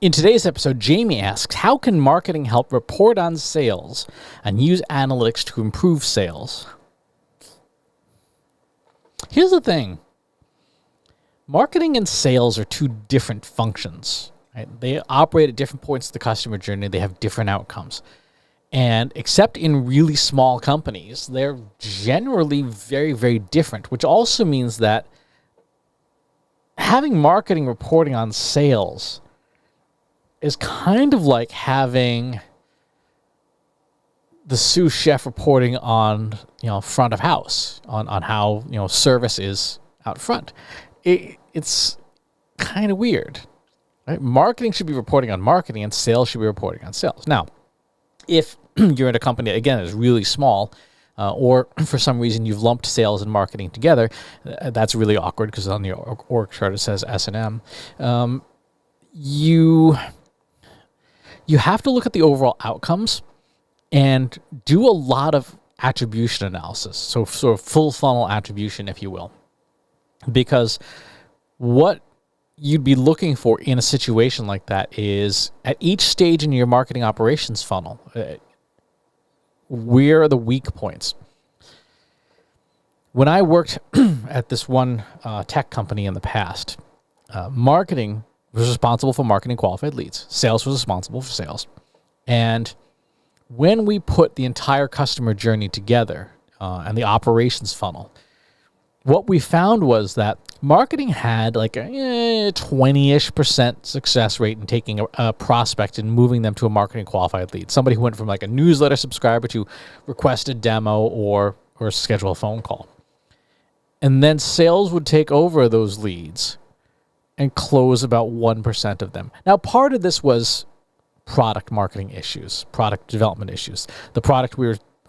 In today's episode, Jamie asks, how can marketing help report on sales and use analytics to improve sales? Here's the thing. Marketing and sales are two different functions. Right? They operate at different points of the customer journey. They have different outcomes. And except in really small companies, they're generally very, very different, which also means that having marketing reporting on sales is kind of like having the sous chef reporting on, front of house, on how, service is out front. It's kind of weird, right? Marketing should be reporting on marketing and sales should be reporting on sales. Now, if you're in a company, again, that's really small, or for some reason you've lumped sales and marketing together, that's really awkward because on the org chart it says S&M. You have to look at the overall outcomes and do a lot of attribution analysis. So sort of full funnel attribution, if you will. Because what you'd be looking for in a situation like that is at each stage in your marketing operations funnel, where are the weak points? When I worked at this one tech company in the past, marketing was responsible for marketing qualified leads. Sales was responsible for sales. And when we put the entire customer journey together and the operations funnel, what we found was that marketing had like a 20-ish% success rate in taking a prospect and moving them to a marketing qualified lead. Somebody who went from like a newsletter subscriber to request a demo or schedule a phone call. And then sales would take over those leads and close about 1% of them. Now, part of this was product marketing issues, product development issues. The product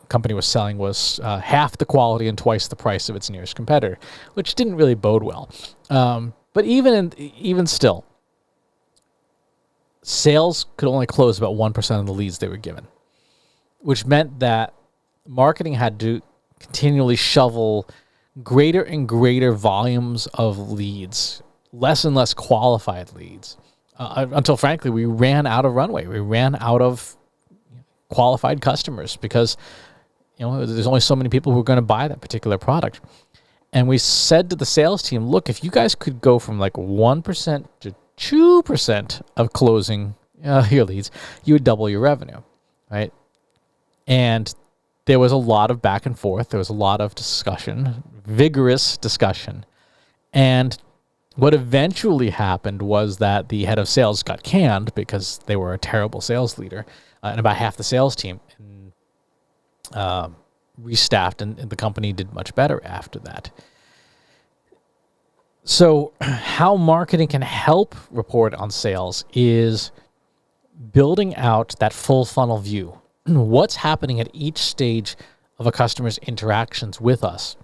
company was selling was half the quality and twice the price of its nearest competitor, which didn't really bode well. But even still, sales could only close about 1% of the leads they were given, which meant that marketing had to continually shovel greater and greater volumes of leads, less and less qualified leads, until frankly we ran out of runway. We ran out of qualified customers because there's only so many people who are going to buy that particular product. And we said to the sales team, look, if you guys could go from like 1% to 2% of closing your leads, you would double your revenue, right? And there was a lot of back and forth. There was a lot of discussion, vigorous discussion. And what eventually happened was that the head of sales got canned because they were a terrible sales leader, and about half the sales team restaffed, and the company did much better after that. So how marketing can help report on sales is building out that full funnel view. What's happening at each stage of a customer's interactions with us?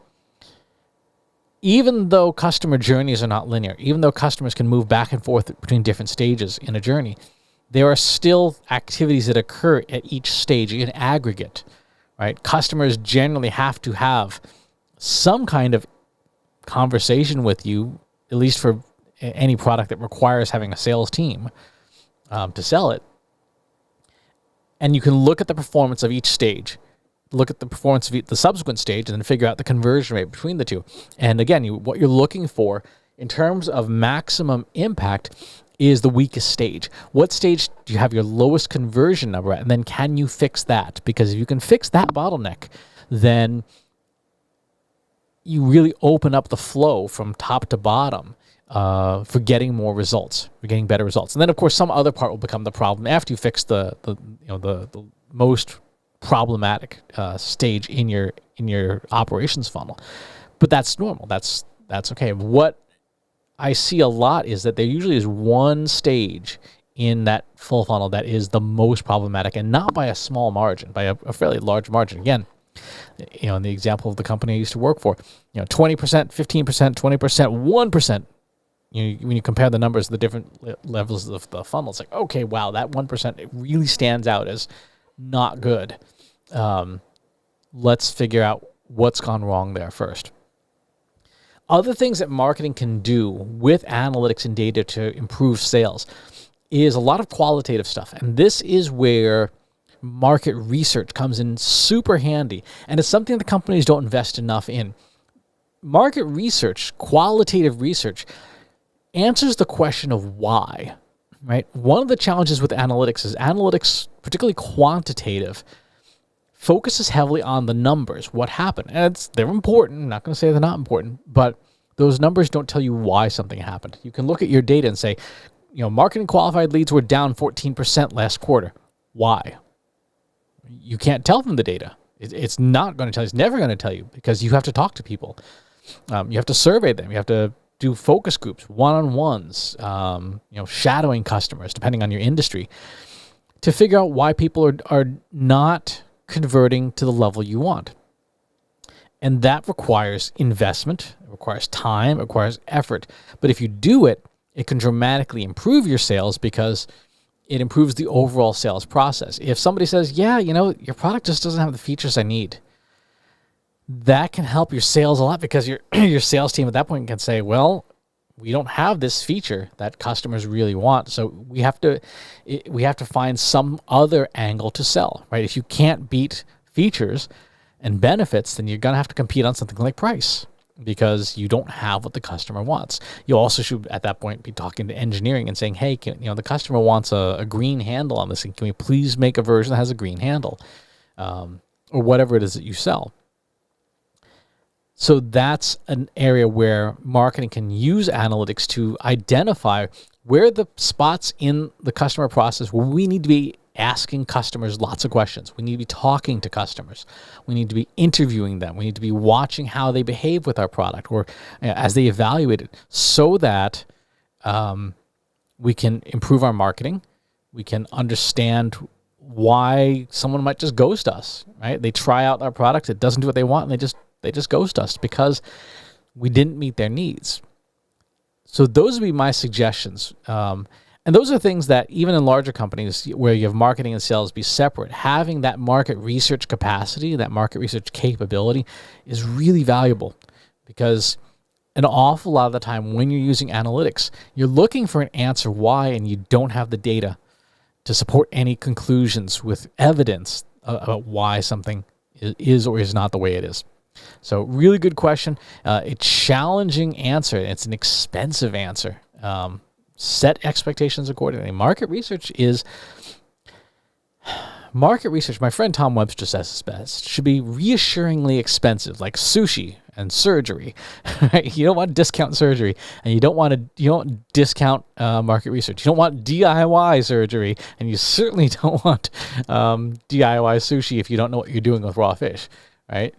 Even though customer journeys are not linear, even though customers can move back and forth between different stages in a journey, there are still activities that occur at each stage in aggregate, right? Customers generally have to have some kind of conversation with you, at least for any product that requires having a sales team to sell it. And you can look at the performance of each stage, look at the performance of the subsequent stage, and then figure out the conversion rate between the two. And again, what you're looking for in terms of maximum impact is the weakest stage. What stage do you have your lowest conversion number at? And then can you fix that? Because if you can fix that bottleneck, then you really open up the flow from top to bottom for getting more results, for getting better results. And then, of course, some other part will become the problem after you fix the most problematic stage in your operations funnel. But that's normal. That's okay. What I see a lot is that there usually is one stage in that full funnel that is the most problematic, and not by a small margin, by a fairly large margin. Again, in the example of the company I used to work for, 20%, 15%, 20%, 1%. When you compare the numbers, the different levels of the funnel, it's like, okay, wow, that 1%, it really stands out as not good. Let's figure out what's gone wrong there first. Other things that marketing can do with analytics and data to improve sales is a lot of qualitative stuff. And this is where market research comes in super handy. And it's something that companies don't invest enough in. Market research, qualitative research, answers the question of why, right? One of the challenges with analytics is analytics, particularly quantitative, focuses heavily on the numbers, what happened. And they're important. I'm not going to say they're not important, but those numbers don't tell you why something happened. You can look at your data and say, marketing qualified leads were down 14% last quarter. Why? You can't tell from the data. It's not going to tell you. It's never going to tell you, because you have to talk to people. You have to survey them. You have to do focus groups, one-on-ones, shadowing customers, depending on your industry, to figure out why people are not converting to the level you want. And that requires investment, it requires time, it requires effort. But if you do it, it can dramatically improve your sales because it improves the overall sales process. If somebody says, yeah, your product just doesn't have the features I need, that can help your sales a lot, because your sales team at that point can say, well, we don't have this feature that customers really want, so we have to find some other angle to sell, right? If you can't beat features and benefits, then you're going to have to compete on something like price, because you don't have what the customer wants. You also should, at that point, be talking to engineering and saying, hey, the customer wants a green handle on this thing. Can we please make a version that has a green handle? Or whatever it is that you sell. So that's an area where marketing can use analytics to identify where the spots in the customer process where we need to be asking customers lots of questions. We need to be talking to customers. We need to be interviewing them. We need to be watching how they behave with our product, or as they evaluate it, so that we can improve our marketing. We can understand why someone might just ghost us, right? They try out our product, it doesn't do what they want, and they just ghost us because we didn't meet their needs. So those would be my suggestions. And those are things that even in larger companies where you have marketing and sales be separate, having that market research capacity, that market research capability is really valuable, because an awful lot of the time when you're using analytics, you're looking for an answer why, and you don't have the data to support any conclusions with evidence about why something is or is not the way it is. So really good question. A challenging answer. It's an expensive answer. Set expectations accordingly. Market research, my friend Tom Webster says this best, should be reassuringly expensive, like sushi and surgery. Right? You don't want to discount surgery, and you don't discount market research. You don't want DIY surgery, and you certainly don't want DIY sushi if you don't know what you're doing with raw fish. Right?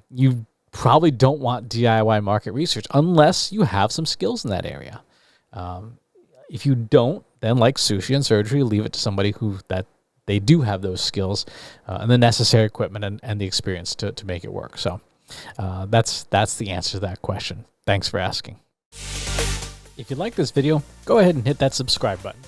You probably don't want DIY market research unless you have some skills in that area. If you don't, then like sushi and surgery, leave it to somebody that they do have those skills and the necessary equipment and the experience to make it work. So that's the answer to that question. Thanks for asking. If you like this video, go ahead and hit that subscribe button.